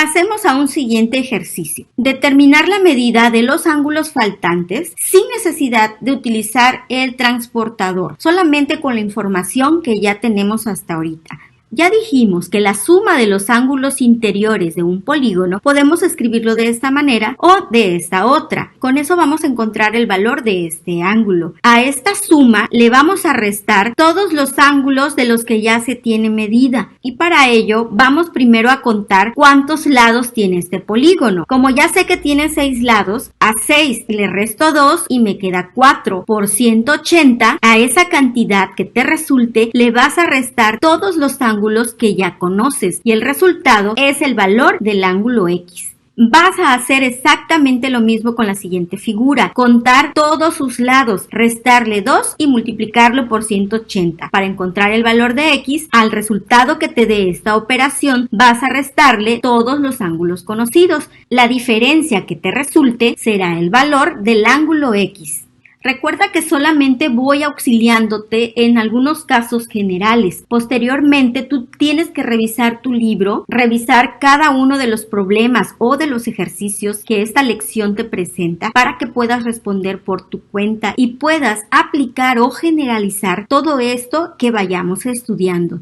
Pasemos a un siguiente ejercicio. Determinar la medida de los ángulos faltantes sin necesidad de utilizar el transportador, solamente con la información que ya tenemos hasta ahorita. Ya dijimos que la suma de los ángulos interiores de un polígono podemos escribirlo de esta manera o de esta otra. Con eso vamos a encontrar el valor de este ángulo. A esta suma le vamos a restar todos los ángulos de los que ya se tiene medida. Y para ello vamos primero a contar cuántos lados tiene este polígono. Como ya sé que tiene 6 lados, a 6 le resto 2 y me queda 4. Por 180, a esa cantidad que te resulte le vas a restar todos los ángulos que ya conoces y el resultado es el valor del ángulo X. Vas a hacer exactamente lo mismo con la siguiente figura, contar todos sus lados, restarle 2 y multiplicarlo por 180. Para encontrar el valor de X, al resultado que te dé esta operación, vas a restarle todos los ángulos conocidos. La diferencia que te resulte será el valor del ángulo X. Recuerda que solamente voy auxiliándote en algunos casos generales. Posteriormente, tú tienes que revisar tu libro, revisar cada uno de los problemas o de los ejercicios que esta lección te presenta para que puedas responder por tu cuenta y puedas aplicar o generalizar todo esto que vayamos estudiando.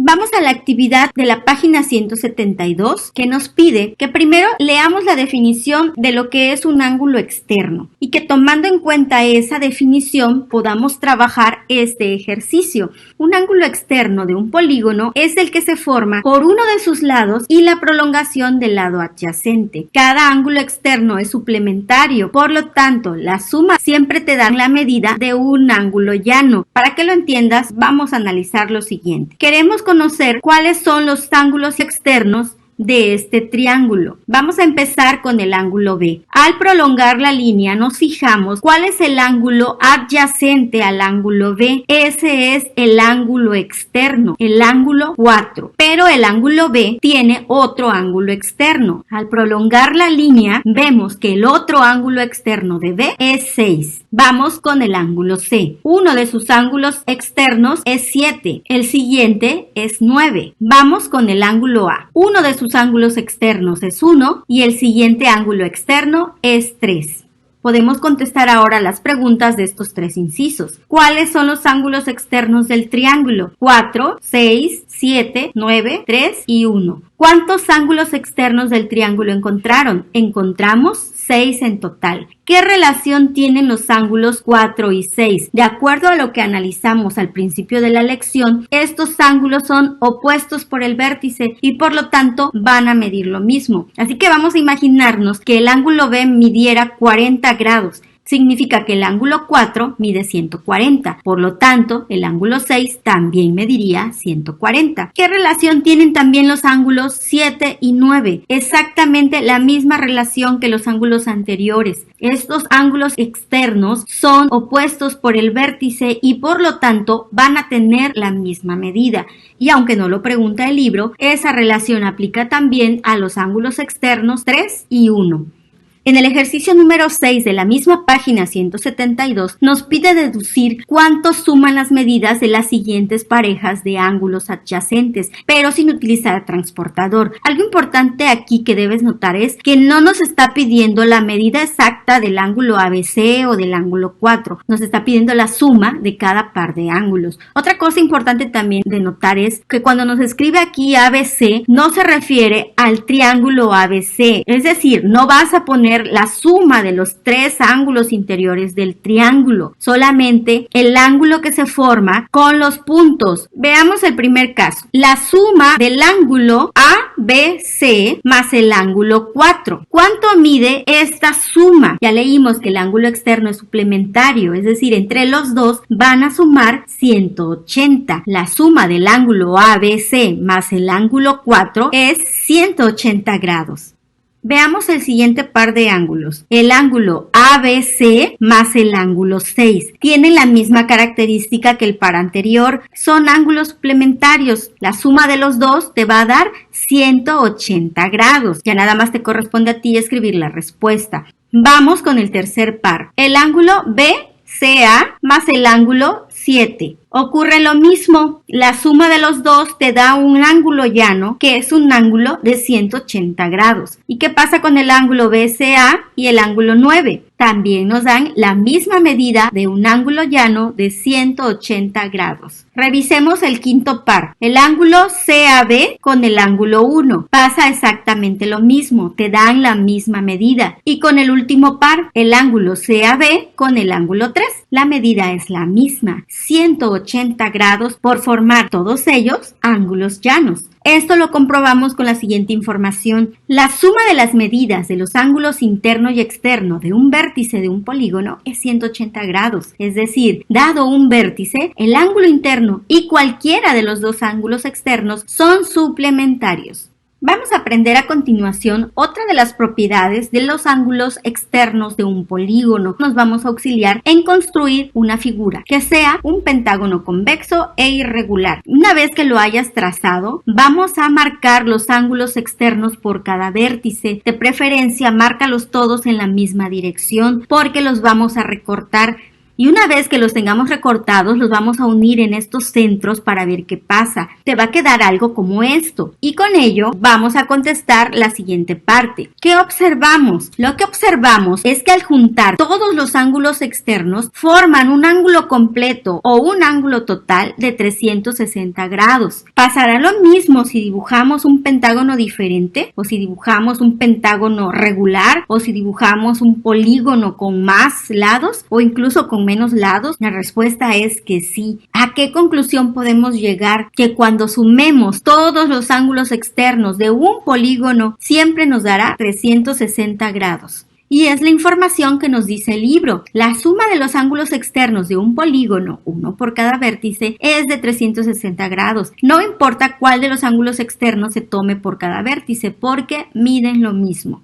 Vamos a la actividad de la página 172 que nos pide que primero leamos la definición de lo que es un ángulo externo y que tomando en cuenta esa definición podamos trabajar este ejercicio. Un ángulo externo de un polígono es el que se forma por uno de sus lados y la prolongación del lado adyacente. Cada ángulo externo es suplementario, por lo tanto la suma siempre te da la medida de un ángulo llano. Para que lo entiendas, vamos a analizar lo siguiente. Queremos conocer cuáles son los ángulos externos de este triángulo. Vamos a empezar con el ángulo B. Al prolongar la línea nos fijamos cuál es el ángulo adyacente al ángulo B. Ese es el ángulo externo, el ángulo 4. Pero el ángulo B tiene otro ángulo externo. Al prolongar la línea vemos que el otro ángulo externo de B es 6. Vamos con el ángulo C. Uno de sus ángulos externos es 7. El siguiente es 9. Vamos con el ángulo A. Uno de sus ángulos externos es 1 y el siguiente ángulo externo es 3. Podemos contestar ahora las preguntas de estos 3 incisos. ¿Cuáles son los ángulos externos del triángulo? 4, 6, 7, 9, 3 y 1. ¿Cuántos ángulos externos del triángulo encontraron? Encontramos 6 en total. ¿Qué relación tienen los ángulos 4 y 6? De acuerdo a lo que analizamos al principio de la lección, estos ángulos son opuestos por el vértice y por lo tanto van a medir lo mismo. Así que vamos a imaginarnos que el ángulo B midiera 40 grados. Significa que el ángulo 4 mide 140. Por lo tanto, el ángulo 6 también mediría 140. ¿Qué relación tienen también los ángulos 7 y 9? Exactamente la misma relación que los ángulos anteriores. Estos ángulos externos son opuestos por el vértice y por lo tanto van a tener la misma medida. Y aunque no lo pregunta el libro, esa relación aplica también a los ángulos externos 3 y 1. En el ejercicio número 6 de la misma página 172 nos pide deducir cuánto suman las medidas de las siguientes parejas de ángulos adyacentes, pero sin utilizar transportador. Algo importante aquí que debes notar es que no nos está pidiendo la medida exacta del ángulo ABC o del ángulo 4, nos está pidiendo la suma de cada par de ángulos. Otra cosa importante también de notar es que cuando nos escribe aquí ABC no se refiere al triángulo ABC, es decir, no vas a poner la suma de los 3 ángulos interiores del triángulo, solamente el ángulo que se forma con los puntos. Veamos el primer caso. La suma del ángulo ABC más el ángulo 4. ¿Cuánto mide esta suma? Ya leímos que el ángulo externo es suplementario, es decir, entre los dos van a sumar 180. La suma del ángulo ABC más el ángulo 4 es 180 grados. Veamos el siguiente par de ángulos. El ángulo ABC más el ángulo 6. Tienen la misma característica que el par anterior. Son ángulos suplementarios. La suma de los dos te va a dar 180 grados. Ya nada más te corresponde a ti escribir la respuesta. Vamos con el tercer par. El ángulo BCA más el ángulo 7. Ocurre lo mismo, la suma de los dos te da un ángulo llano que es un ángulo de 180 grados. ¿Y qué pasa con el ángulo BCA y el ángulo 9? También nos dan la misma medida de un ángulo llano de 180 grados. Revisemos el quinto par. El ángulo CAB con el ángulo 1. Pasa exactamente lo mismo, te dan la misma medida. Y con el último par, el ángulo CAB con el ángulo 3. La medida es la misma, 180 grados por formar todos ellos ángulos llanos. Esto lo comprobamos con la siguiente información. La suma de las medidas de los ángulos interno y externo de un vértice de un polígono es 180 grados. Es decir, dado un vértice, el ángulo interno y cualquiera de los dos ángulos externos son suplementarios. Vamos a aprender a continuación otra de las propiedades de los ángulos externos de un polígono. Nos vamos a auxiliar en construir una figura que sea un pentágono convexo e irregular. Una vez que lo hayas trazado, vamos a marcar los ángulos externos por cada vértice. De preferencia, márcalos todos en la misma dirección porque los vamos a recortar. Y una vez que los tengamos recortados, los vamos a unir en estos centros para ver qué pasa. Te va a quedar algo como esto. Y con ello vamos a contestar la siguiente parte. ¿Qué observamos? Lo que observamos es que al juntar todos los ángulos externos forman un ángulo completo o un ángulo total de 360 grados. Pasará lo mismo si dibujamos un pentágono diferente o si dibujamos un pentágono regular o si dibujamos un polígono con más lados o incluso con menos lados. La respuesta es que sí. ¿A qué conclusión podemos llegar? Que cuando sumemos todos los ángulos externos de un polígono siempre nos dará 360 grados. Y es la información que nos dice el libro. La suma de los ángulos externos de un polígono, uno por cada vértice, es de 360 grados. No importa cuál de los ángulos externos se tome por cada vértice porque miden lo mismo.